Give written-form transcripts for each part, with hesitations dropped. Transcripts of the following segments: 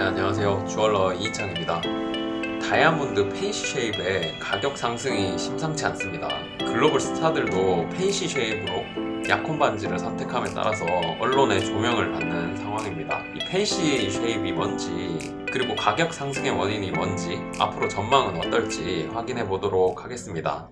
안녕하세요. 주얼러 이희창입니다. 다이아몬드 펜시 쉐입의 가격 상승이 심상치 않습니다. 글로벌 스타들도 펜시 쉐입으로 약혼 반지를 선택함에 따라서 언론의 조명을 받는 상황입니다. 이 펜시 쉐입이 뭔지, 그리고 가격 상승의 원인이 뭔지, 앞으로 전망은 어떨지 확인해 보도록 하겠습니다.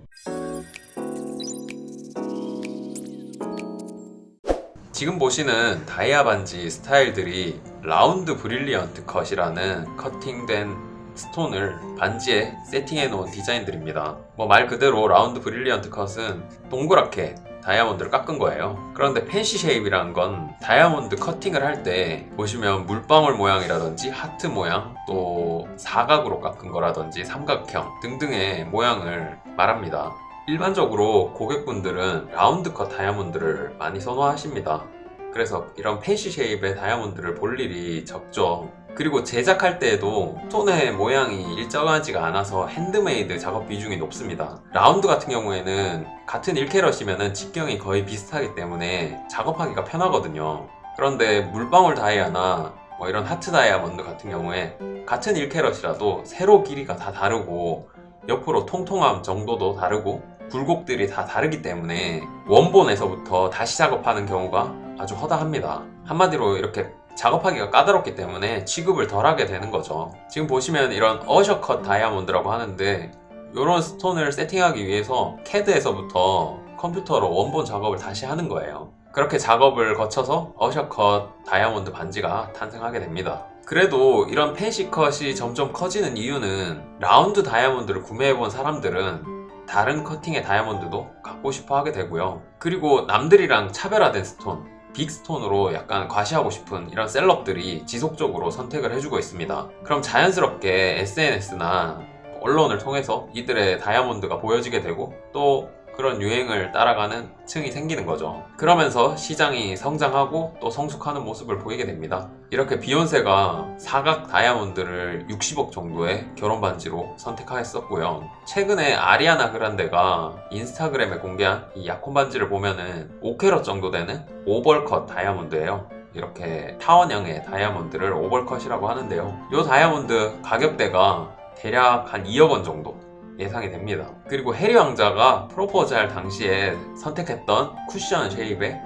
지금 보시는 다이아 반지 스타일들이 라운드 브릴리언트 컷이라는 커팅된 스톤을 반지에 세팅해 놓은 디자인들입니다. 말 그대로 라운드 브릴리언트 컷은 동그랗게 다이아몬드를 깎은 거예요. 그런데 펜시 쉐입이란 건 다이아몬드 커팅을 할 때 보시면 물방울 모양이라든지 하트 모양, 또 사각으로 깎은 거라든지 삼각형 등등의 모양을 말합니다. 일반적으로 고객분들은 라운드 컷 다이아몬드를 많이 선호하십니다. 그래서 이런 펜시 쉐입의 다이아몬드를 볼 일이 적죠. 그리고 제작할 때에도 스톤의 모양이 일정하지가 않아서 핸드메이드 작업 비중이 높습니다. 라운드 같은 경우에는 같은 1캐럿이면 직경이 거의 비슷하기 때문에 작업하기가 편하거든요. 그런데 물방울 다이아나 이런 하트 다이아몬드 같은 경우에 같은 1캐럿이라도 세로 길이가 다 다르고 옆으로 통통함 정도도 다르고 굴곡들이 다 다르기 때문에 원본에서부터 다시 작업하는 경우가 아주 허다합니다. 한마디로 이렇게 작업하기가 까다롭기 때문에 취급을 덜 하게 되는 거죠. 지금 보시면 이런 어셔컷 다이아몬드라고 하는데, 이런 스톤을 세팅하기 위해서 CAD에서부터 컴퓨터로 원본 작업을 다시 하는 거예요. 그렇게 작업을 거쳐서 어셔컷 다이아몬드 반지가 탄생하게 됩니다. 그래도 이런 펜시 컷이 점점 커지는 이유는 라운드 다이아몬드를 구매해본 사람들은 다른 커팅의 다이아몬드도 갖고 싶어 하게 되고요. 그리고 남들이랑 차별화된 스톤, 빅스톤으로 약간 과시하고 싶은 이런 셀럽들이 지속적으로 선택을 해주고 있습니다. 그럼 자연스럽게 SNS나 언론을 통해서 이들의 다이아몬드가 보여지게 되고 또 그런 유행을 따라가는 층이 생기는 거죠. 그러면서 시장이 성장하고 또 성숙하는 모습을 보이게 됩니다. 이렇게 비욘세가 사각 다이아몬드를 60억 정도의 결혼 반지로 선택하였었고요. 최근에 아리아나 그란데가 인스타그램에 공개한 이 약혼 반지를 보면은 5캐럿 정도 되는 오벌컷 다이아몬드예요. 이렇게 타원형의 다이아몬드를 오벌컷이라고 하는데요. 이 다이아몬드 가격대가 대략 한 2억 원 정도 예상이 됩니다. 그리고 해리 왕자가 프로포즈할 당시에 선택했던 쿠션 쉐입의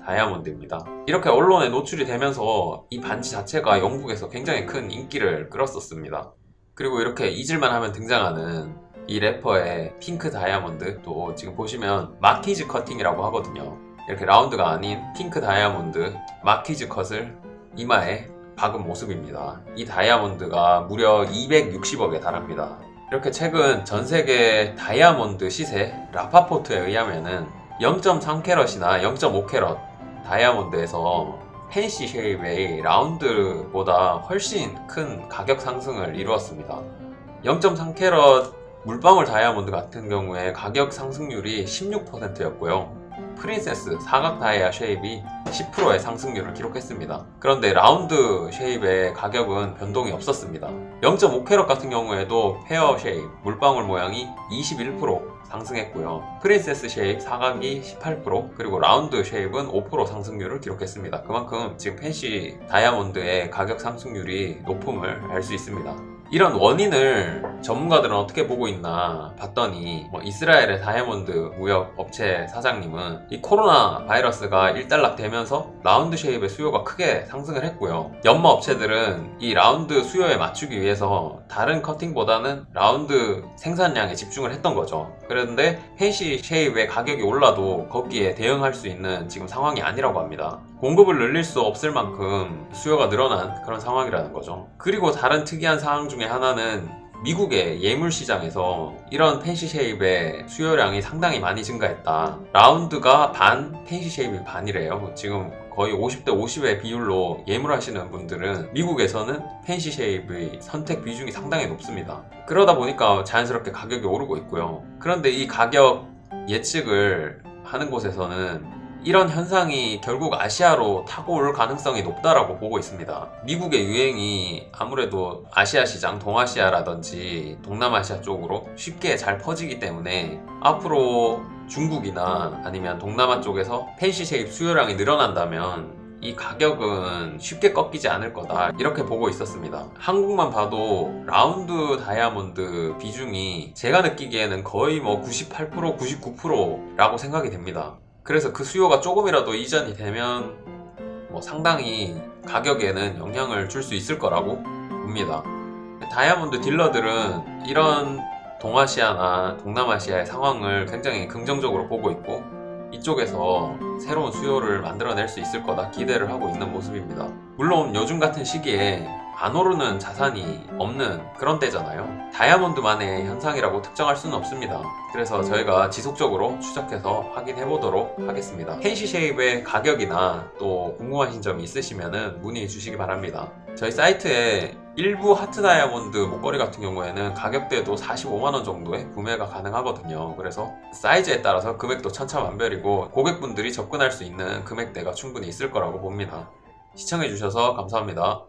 다이아몬드입니다. 이렇게 언론에 노출이 되면서 이 반지 자체가 영국에서 굉장히 큰 인기를 끌었었습니다. 그리고 이렇게 잊을만 하면 등장하는 이 래퍼의 핑크 다이아몬드, 또 지금 보시면 마키즈 커팅이라고 하거든요. 이렇게 라운드가 아닌 핑크 다이아몬드 마키즈 컷을 이마에 박은 모습입니다. 이 다이아몬드가 무려 260억에 달합니다. 이렇게 최근 전세계 다이아몬드 시세 라파포트에 의하면은 0.3캐럿이나 0.5캐럿 다이아몬드에서 펜시 쉐입의 라운드보다 훨씬 큰 가격 상승을 이루었습니다. 0.3캐럿 물방울 다이아몬드 같은 경우에 가격 상승률이 16%였고요. 프린세스 사각 다이아 쉐입이 10%의 상승률을 기록했습니다. 그런데 라운드 쉐입의 가격은 변동이 없었습니다. 0.5캐럿 같은 경우에도 페어 쉐입 물방울 모양이 21% 상승했고요. 프린세스 쉐입 사각이 18%, 그리고 라운드 쉐입은 5% 상승률을 기록했습니다. 그만큼 지금 펜시 다이아몬드의 가격 상승률이 높음을 알 수 있습니다. 이런 원인을 전문가들은 어떻게 보고 있나 봤더니 이스라엘의 다이아몬드 무역 업체 사장님은 이 코로나 바이러스가 일단락되면서 라운드 쉐입의 수요가 크게 상승을 했고요. 연마 업체들은 이 라운드 수요에 맞추기 위해서 다른 커팅보다는 라운드 생산량에 집중을 했던 거죠. 그런데 펜시 쉐입의 가격이 올라도 거기에 대응할 수 있는 지금 상황이 아니라고 합니다. 공급을 늘릴 수 없을 만큼 수요가 늘어난 그런 상황이라는 거죠. 그리고 다른 특이한 상황 중에 하나는 미국의 예물 시장에서 이런 펜시 쉐입의 수요량이 상당히 많이 증가했다. 라운드가 반, 펜시 쉐입이 반이래요. 지금 거의 50대 50의 비율로 예물하시는 분들은 미국에서는 펜시 쉐입의 선택 비중이 상당히 높습니다. 그러다 보니까 자연스럽게 가격이 오르고 있고요. 그런데 이 가격 예측을 하는 곳에서는 이런 현상이 결국 아시아로 타고 올 가능성이 높다라고 보고 있습니다. 미국의 유행이 아무래도 아시아 시장, 동아시아라든지 동남아시아 쪽으로 쉽게 잘 퍼지기 때문에 앞으로 중국이나 아니면 동남아 쪽에서 펜시 쉐입 수요량이 늘어난다면 이 가격은 쉽게 꺾이지 않을 거다 이렇게 보고 있었습니다. 한국만 봐도 라운드 다이아몬드 비중이 제가 느끼기에는 거의 뭐 98%, 99%라고 생각이 됩니다. 그래서 그 수요가 조금이라도 이전이 되면 뭐 상당히 가격에는 영향을 줄 수 있을 거라고 봅니다. 다이아몬드 딜러들은 이런 동아시아나 동남아시아의 상황을 굉장히 긍정적으로 보고 있고 이쪽에서 새로운 수요를 만들어낼 수 있을 거다 기대를 하고 있는 모습입니다. 물론 요즘 같은 시기에 안 오르는 자산이 없는 그런 때잖아요. 다이아몬드만의 현상이라고 특정할 수는 없습니다. 그래서 저희가 지속적으로 추적해서 확인해 보도록 하겠습니다. 켄시 쉐입의 가격이나 또 궁금하신 점이 있으시면 문의 주시기 바랍니다. 저희 사이트에 일부 하트 다이아몬드 목걸이 같은 경우에는 가격대도 45만원 정도에 구매가 가능하거든요. 그래서 사이즈에 따라서 금액도 천차만별이고 고객분들이 접근할 수 있는 금액대가 충분히 있을 거라고 봅니다. 시청해주셔서 감사합니다.